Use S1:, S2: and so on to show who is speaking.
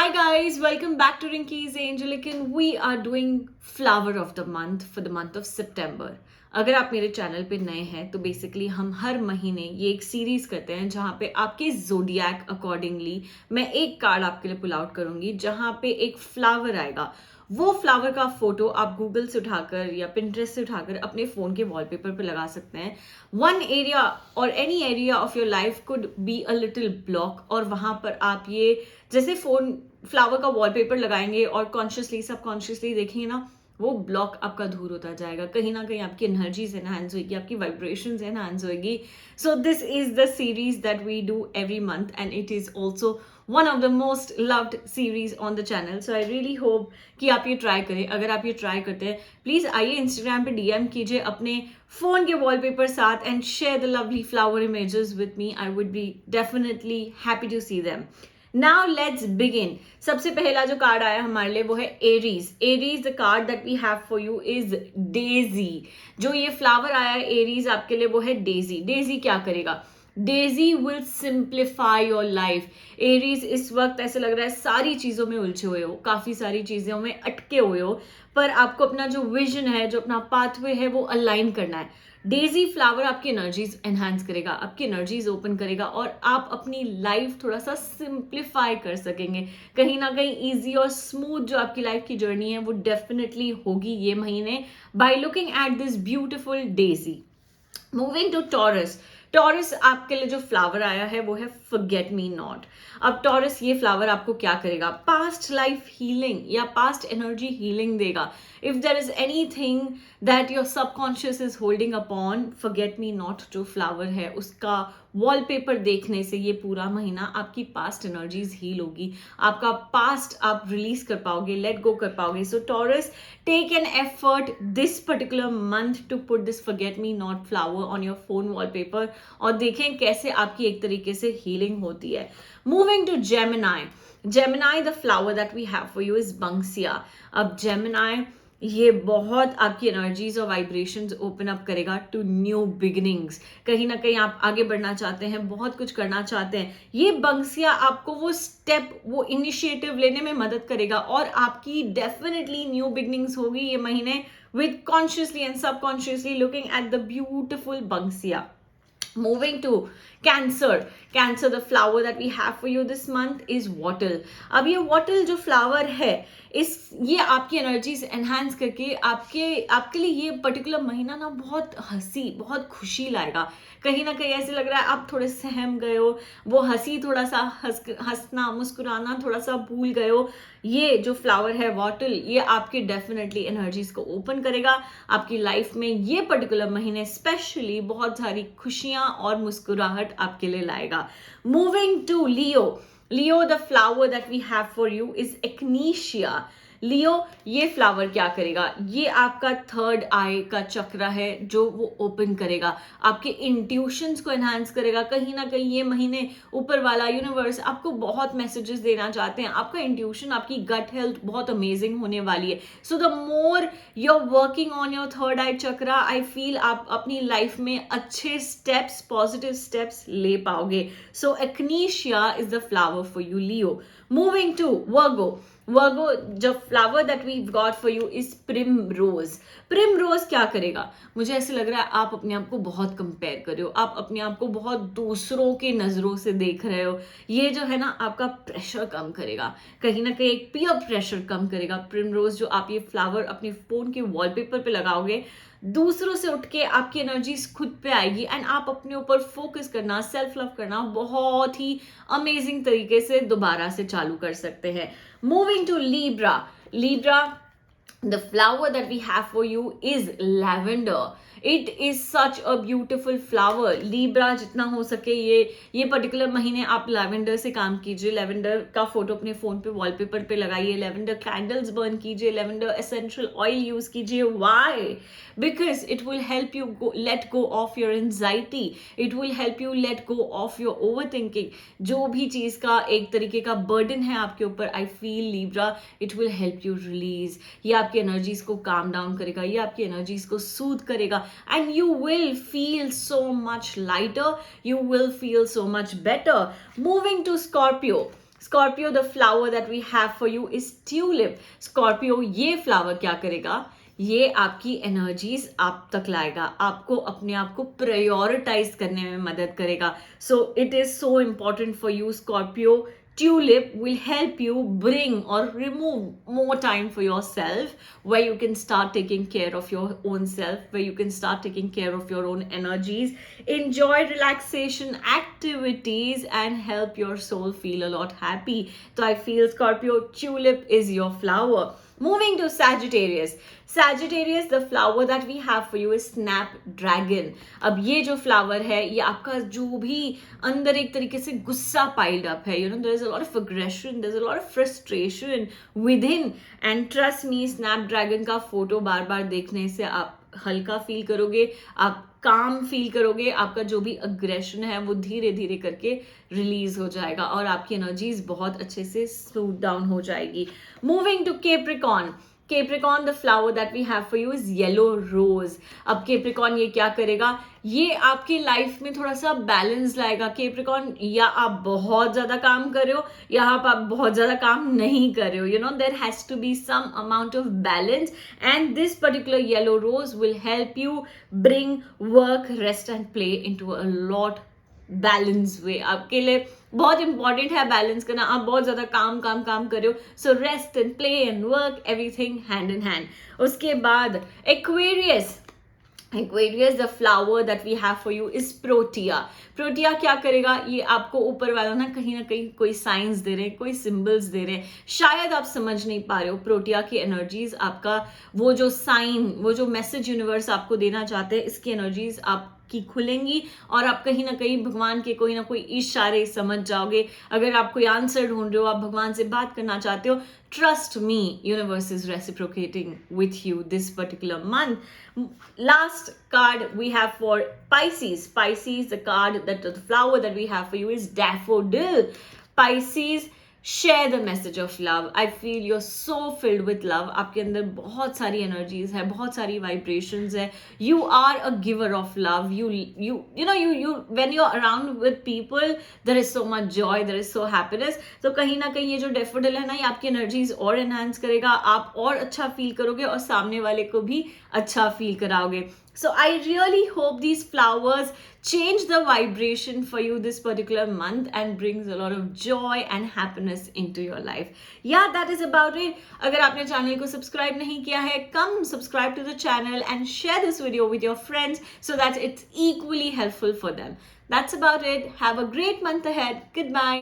S1: Hi guys, welcome back to Rinky's Angelic and we are doing flower of the month for the month of September. अगर आप मेरे channel पे नए हैं तो बेसिकली हम हर महीने ये एक सीरीज करते हैं जहाँ पे आपके जोडियक अकॉर्डिंगली मैं एक कार्ड आपके लिए पुल आउट करूंगी जहाँ पे एक फ्लावर आएगा। वो फ्लावर का फोटो आप गूगल से उठाकर या पिंटरेस्ट से उठाकर अपने फोन के वॉलपेपर पे लगा सकते हैं। वन एरिया और any area of your life could be a little block और वहां पर आप ये जैसे फोन फ्लावर का वॉलपेपर लगाएंगे और कॉन्शियसली सबकॉन्शियसली देखेंगे ना, वो ब्लॉक आपका दूर होता जाएगा। कहीं ना कहीं आपकी एनर्जीज एनहांस होगी, आपकी वाइब्रेशंस एनहांस होगी। So this is the series that we do every month and it is also one of the most loved series on the channel. So I really hope कि आप ये try करें। अगर आप ये ट्राई करते हैं प्लीज आइए इंस्टाग्राम पे डीएम कीजिए अपने फोन के वॉलपेपर साथ and share the lovely flower images with me. I would be definitely happy to see them. Now let's begin. सबसे पहला जो कार्ड आया हमारे लिए वो है Aries. Aries the card that we have for you is daisy. जो ये फ्लावर आया है एरीज आपके लिए वो है डेजी। डेजी क्या करेगा? Daisy will simplify your life. Aries इस वक्त ऐसे लग रहा है सारी चीजों में उलझे हुए हो, काफी सारी चीजों में अटके हुए हो, पर आपको अपना जो विजन है, जो अपना पाथवे है वो अलाइन करना है। डेजी फ्लावर आपकी एनर्जीज एनहांस करेगा, आपकी एनर्जीज ओपन करेगा और आप अपनी लाइफ थोड़ा सा सिंप्लीफाई कर सकेंगे। कहीं ना कहीं इजी और स्मूथ जो आपकी लाइफ की जर्नी है वो डेफिनेटली होगी ये महीने by looking at this beautiful daisy. Moving to Taurus. Taurus आपके लिए जो फ्लावर आया है वो है फॉरगेट मी नॉट। अब टॉरस ये फ्लावर आपको क्या करेगा? पास्ट लाइफ हीलिंग या पास्ट एनर्जी हीलिंग देगा। If there is anything that your subconscious is holding upon, forget me not जो फ्लावर है उसका वॉलपेपर देखने से ये पूरा महीना आपकी पास्ट एनर्जीज हील होगी, आपका पास्ट आप रिलीज कर पाओगे, लेट गो कर पाओगे। So Taurus, take an effort this particular month to put this forget me not flower on your phone wallpaper और देखें कैसे आपकी एक तरीके से हीलिंग होती है। Moving to Gemini. Gemini the flower that we have for you is Banksia. अब जेमिनाई ये बहुत आपकी एनर्जीज और वाइब्रेशंस ओपन अप करेगा टू न्यू बिगिनिंग्स। कहीं ना कहीं आप आगे बढ़ना चाहते हैं, बहुत कुछ करना चाहते हैं, ये बंसिया आपको वो स्टेप, वो इनिशिएटिव लेने में मदद करेगा और आपकी डेफिनेटली न्यू बिगिनिंग्स होगी ये महीने with consciously and subconsciously looking at the beautiful Banksia. Moving to Cancer. Cancer, the flower that we have for you this month is wattle. अब ये wattle जो flower है ये आपकी एनर्जीज एनहांस करके आपके लिए ये पर्टिकुलर महीना ना बहुत हंसी, बहुत खुशी लाएगा। कहीं ना कहीं ऐसे लग रहा है आप थोड़े सहम गए हो, वो हंसी थोड़ा सा हंसना मुस्कुराना थोड़ा सा भूल गए हो। ये जो फ्लावर है वॉटल ये आपकी डेफिनेटली एनर्जीज को ओपन करेगा। आपकी लाइफ में ये पर्टिकुलर महीने स्पेशली बहुत सारी खुशियां और मुस्कुराहट आपके लिए लाएगा। Moving to Leo. Leo, the flower that we have for you is echinacea. Leo, ये फ्लावर क्या करेगा? ये आपका थर्ड आई का चक्र है जो वो ओपन करेगा, आपके इंट्यूशंस को एनहांस करेगा। कहीं ना कहीं ये महीने ऊपर वाला यूनिवर्स आपको बहुत मैसेजेस देना चाहते हैं। आपका इंट्यूशन, आपकी गट हेल्थ बहुत अमेजिंग होने वाली है। So the more you are working on your third eye chakra, I feel आप अपनी लाइफ में अच्छे स्टेप्स, पॉजिटिव स्टेप्स ले पाओगे। So echinacea is the flower for you Leo. Moving to Virgo. Virgo, जो flower that we got for you is primrose. Primrose क्या करेगा? मुझे ऐसे लग रहा है आप अपने आप को बहुत कंपेयर कर रहे हो, आप अपने आप को बहुत दूसरों की नजरों से देख रहे हो। ये जो है ना आपका प्रेशर कम करेगा, कहीं ना कहीं एक पीयर प्रेशर कम करेगा। प्रिमरोज जो आप ये फ्लावर अपने फोन के वॉलपेपर पे लगाओगे, दूसरों से उठ के आपकी एनर्जीज खुद पे आएगी एंड आप अपने ऊपर फोकस करना, सेल्फ लव करना बहुत ही अमेजिंग तरीके से दोबारा से चालू कर सकते हैं। Moving to Libra. Libra, the flower that we have for you is lavender. It is such a beautiful flower. Libra, जितना हो सके ये पर्टिकुलर महीने आप लेवेंडर से काम कीजिए। लेवेंडर का फोटो अपने फोन पे वॉलपेपर पे लगाइए, लेवेंडर कैंडल्स बर्न कीजिए, लेवेंडर एसेंशियल ऑयल यूज कीजिए। Why? Because it will help you let go of your anxiety. It will help you let go of your overthinking. जो भी चीज का एक तरीके का बर्डन है आपके ऊपर, I feel Libra, it will help you release. ये आपकी एनर्जीज को काम डाउन करेगा, ये आपकी एनर्जीज को सूद करेगा and you will feel so much lighter, you will feel so much better. Moving to Scorpio. Scorpio, the flower that we have for you is tulip. Scorpio, ये flower क्या करेगा, ये आपकी एनर्जीज आप तक लाएगा, आपको अपने आप को प्रायोरिटाइज करने में मदद करेगा. So it is so important for you Scorpio. Tulip will help you bring or remove more time for yourself, where you can start taking care of your own self, where you can start taking care of your own energies, enjoy relaxation activities, and help your soul feel a lot happy. So I feel Scorpio, tulip is your flower. Moving to Sagittarius. Sagittarius, the flower that we have for you is Snapdragon. अब ये जो flower है, ये आपका जो भी अंदर एक तरीके से गुस्सा piled up है, you know, there is a lot of aggression, there is a lot of frustration within, and trust me, Snapdragon का फोटो बार बार देखने से आप हल्का फील करोगे, आप काम फील करोगे, आपका जो भी अग्रेशन है वो धीरे धीरे करके रिलीज हो जाएगा और आपकी एनर्जीज बहुत अच्छे से स्मूथ डाउन हो जाएगी. Moving to Capricorn. Capricorn, the flower that we have for you is yellow rose. अब Capricorn ये क्या करेगा, ये आपकी लाइफ में थोड़ा सा बैलेंस लाएगा. Capricorn, या आप बहुत ज्यादा काम कर रहे हो या आप बहुत ज्यादा काम नहीं कर रहे हो. You know, there has to be some amount of balance, and this particular yellow rose will help you bring work, rest and play into a lot balance way. आपके लिए बहुत इंपॉर्टेंट है बैलेंस करना. आप बहुत ज्यादा काम काम काम कर रहे हो, so rest and play and work, everything hand in hand. उसके बाद Aquarius. Aquarius, the flower that we have for you is Protea. Protea क्या करेगा, ये आपको ऊपर वाला ना कहीं कोई साइंस दे रहे हैं, कोई सिंबल्स दे रहे हैं, शायद आप समझ नहीं पा रहे हो. प्रोटिया की एनर्जीज आपका वो जो साइन, वो जो मैसेज यूनिवर्स आपको देना चाहते हैं, इसकी एनर्जीज आपकी खुलेंगी और आप कहीं ना कहीं भगवान के कोई ना कोई इशारे समझ जाओगे. अगर आप कोई आंसर ढूंढ रहे हो, आप भगवान से बात करना चाहते हो, trust me, universe is reciprocating with you this particular month. Last card we have for Pisces. Pisces, the card that the flower that we have for you is daffodil. Pisces, share the message of love. I feel you're so filled with love. आपके अंदर बहुत सारी energies है, बहुत सारी vibrations है. You are a giver of love. You know, when you're around with people, there is so much joy, there is so happiness. तो कहीं ना कहीं ये जो daffodil है ना, ये आपकी energies और enhance करेगा, आप और अच्छा feel करोगे और सामने वाले को भी अच्छा feel कराओगे. So I really hope these flowers change the vibration for you this particular month and brings a lot of joy and happiness into your life. Yeah, that is about it. अगर आपने channel को subscribe नहीं किया है, come subscribe to the channel and share this video with your friends so that it's equally helpful for them. That's about it. Have a great month ahead. Goodbye.